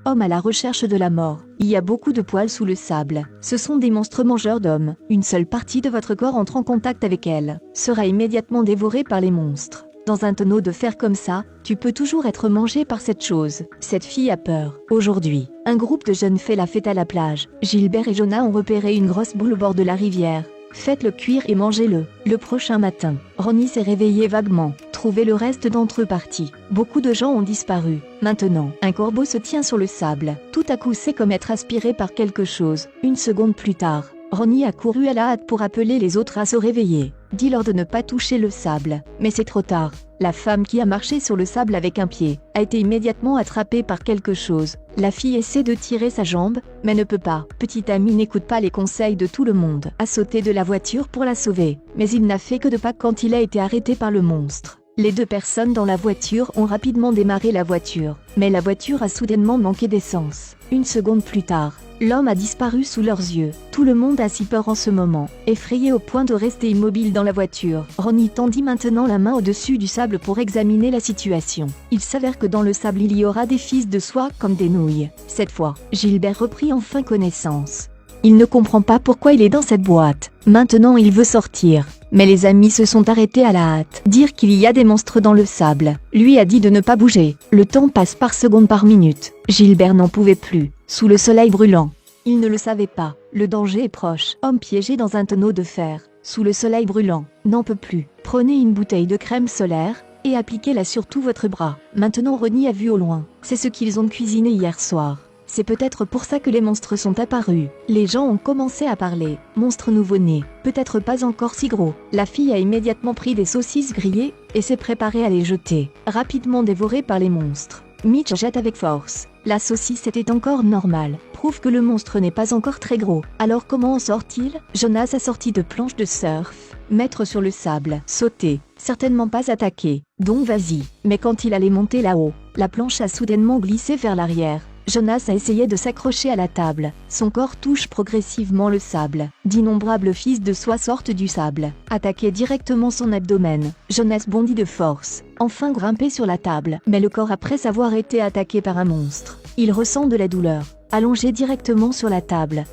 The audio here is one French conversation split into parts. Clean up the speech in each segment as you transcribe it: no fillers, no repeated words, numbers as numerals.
Homme à la recherche de la mort. Il y a beaucoup de poils sous le sable. Ce sont des monstres mangeurs d'hommes. Une seule partie de votre corps entre en contact avec elle, sera immédiatement dévorée par les monstres. Dans un tonneau de fer comme ça, tu peux toujours être mangé par cette chose. Cette fille a peur. Aujourd'hui, un groupe de jeunes fait la fête à la plage. Gilbert et Jonah ont repéré une grosse boule au bord de la rivière. Faites-le cuire et mangez-le. Le prochain matin, Ronnie s'est réveillé vaguement. Trouvez le reste d'entre eux partis. Beaucoup de gens ont disparu. Maintenant, un corbeau se tient sur le sable. Tout à coup, c'est comme être aspiré par quelque chose. Une seconde plus tard, Ronnie a couru à la hâte pour appeler les autres à se réveiller. Dis-leur de ne pas toucher le sable. Mais c'est trop tard. La femme qui a marché sur le sable avec un pied a été immédiatement attrapée par quelque chose. La fille essaie de tirer sa jambe, mais ne peut pas. Petit ami n'écoute pas les conseils de tout le monde. A sauté de la voiture pour la sauver. Mais il n'a fait que de pas quand il a été arrêté par le monstre. Les deux personnes dans la voiture ont rapidement démarré la voiture. Mais la voiture a soudainement manqué d'essence. Une seconde plus tard, l'homme a disparu sous leurs yeux. Tout le monde a si peur en ce moment, effrayé au point de rester immobile dans la voiture. Ronnie tendit maintenant la main au-dessus du sable pour examiner la situation. Il s'avère que dans le sable il y aura des fils de soie comme des nouilles. Cette fois, Gilbert reprit enfin connaissance. Il ne comprend pas pourquoi il est dans cette boîte. Maintenant il veut sortir. Mais les amis se sont arrêtés à la hâte. Dire qu'il y a des monstres dans le sable. Lui a dit de ne pas bouger. Le temps passe par seconde par minute. Gilbert n'en pouvait plus. Sous le soleil brûlant. Il ne le savait pas. Le danger est proche. Homme piégé dans un tonneau de fer. Sous le soleil brûlant. N'en peut plus. Prenez une bouteille de crème solaire et appliquez-la sur tout votre bras. Maintenant Ronnie a vu au loin. C'est ce qu'ils ont cuisiné hier soir. C'est peut-être pour ça que les monstres sont apparus. Les gens ont commencé à parler. Monstre nouveau-né, peut-être pas encore si gros. La fille a immédiatement pris des saucisses grillées et s'est préparée à les jeter. Rapidement dévorée par les monstres. Mitch jette avec force. La saucisse était encore normale. Prouve que le monstre n'est pas encore très gros. Alors comment en sort-il? Jonas a sorti de planches de surf. Mettre sur le sable. Sauter. Certainement pas attaquer. Donc vas-y. Mais quand il allait monter là-haut, la planche a soudainement glissé vers l'arrière. Jonas a essayé de s'accrocher à la table. Son corps touche progressivement le sable. D'innombrables fils de soie sortent du sable. Attaquaient directement son abdomen. Jonas bondit de force. Enfin grimpé sur la table. Mais le corps après avoir été attaqué par un monstre. Il ressent de la douleur. Allongé directement sur la table.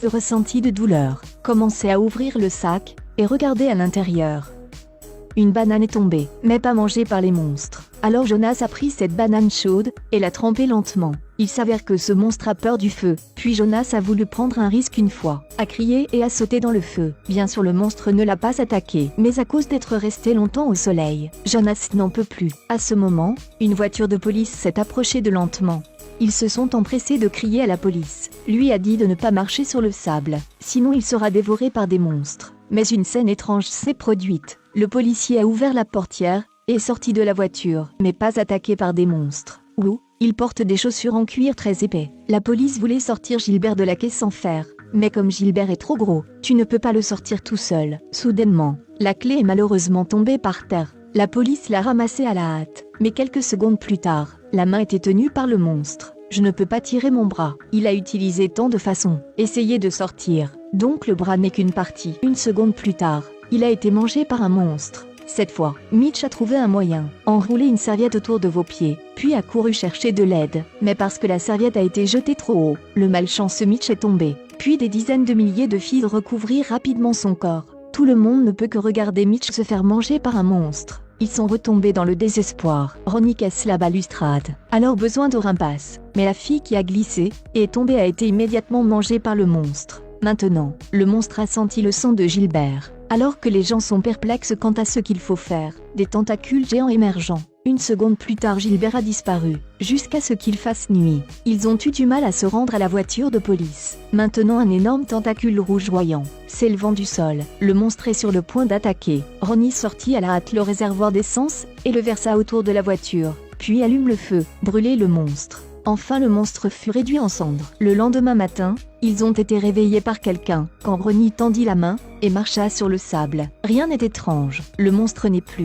Ressenti de douleur. Commencez à ouvrir le sac et regardez à l'intérieur. Une banane est tombée, mais pas mangée par les monstres. Alors Jonas a pris cette banane chaude et l'a trempée lentement. Il s'avère que ce monstre a peur du feu. Puis Jonas a voulu prendre un risque une fois, a crié et a sauté dans le feu. Bien sûr le monstre ne l'a pas attaqué, mais à cause d'être resté longtemps au soleil, Jonas n'en peut plus. À ce moment, une voiture de police s'est approchée de lentement. Ils se sont empressés de crier à la police. Lui a dit de ne pas marcher sur le sable, sinon il sera dévoré par des monstres. Mais une scène étrange s'est produite. Le policier a ouvert la portière et est sorti de la voiture, mais pas attaqué par des monstres. Ou, il porte des chaussures en cuir très épais. La police voulait sortir Gilbert de la caisse sans fer, mais comme Gilbert est trop gros, tu ne peux pas le sortir tout seul. Soudainement, la clé est malheureusement tombée par terre. La police l'a ramassée à la hâte, mais quelques secondes plus tard, la main était tenue par le monstre. Je ne peux pas tirer mon bras. Il a utilisé tant de façons. Essayez de sortir. Donc le bras n'est qu'une partie. Une seconde plus tard, il a été mangé par un monstre. Cette fois, Mitch a trouvé un moyen. Enrouler une serviette autour de vos pieds, puis a couru chercher de l'aide. Mais parce que la serviette a été jetée trop haut, le malchanceux Mitch est tombé. Puis des dizaines de milliers de fils recouvrirent rapidement son corps. Tout le monde ne peut que regarder Mitch se faire manger par un monstre. Ils sont retombés dans le désespoir. Ronnie casse la balustrade. Alors besoin de rimpasse. Mais la fille qui a glissé et est tombée a été immédiatement mangée par le monstre. Maintenant, le monstre a senti le sang de Gilbert. Alors que les gens sont perplexes quant à ce qu'il faut faire, des tentacules géants émergents. Une seconde plus tard Gilbert a disparu, jusqu'à ce qu'il fasse nuit. Ils ont eu du mal à se rendre à la voiture de police. Maintenant un énorme tentacule rougeoyant s'élevant du sol. Le monstre est sur le point d'attaquer. Ronnie sortit à la hâte le réservoir d'essence et le versa autour de la voiture, puis allume le feu, brûler le monstre. Enfin le monstre fut réduit en cendres. Le lendemain matin, ils ont été réveillés par quelqu'un, quand Ronnie tendit la main et marcha sur le sable. Rien n'est étrange, le monstre n'est plus.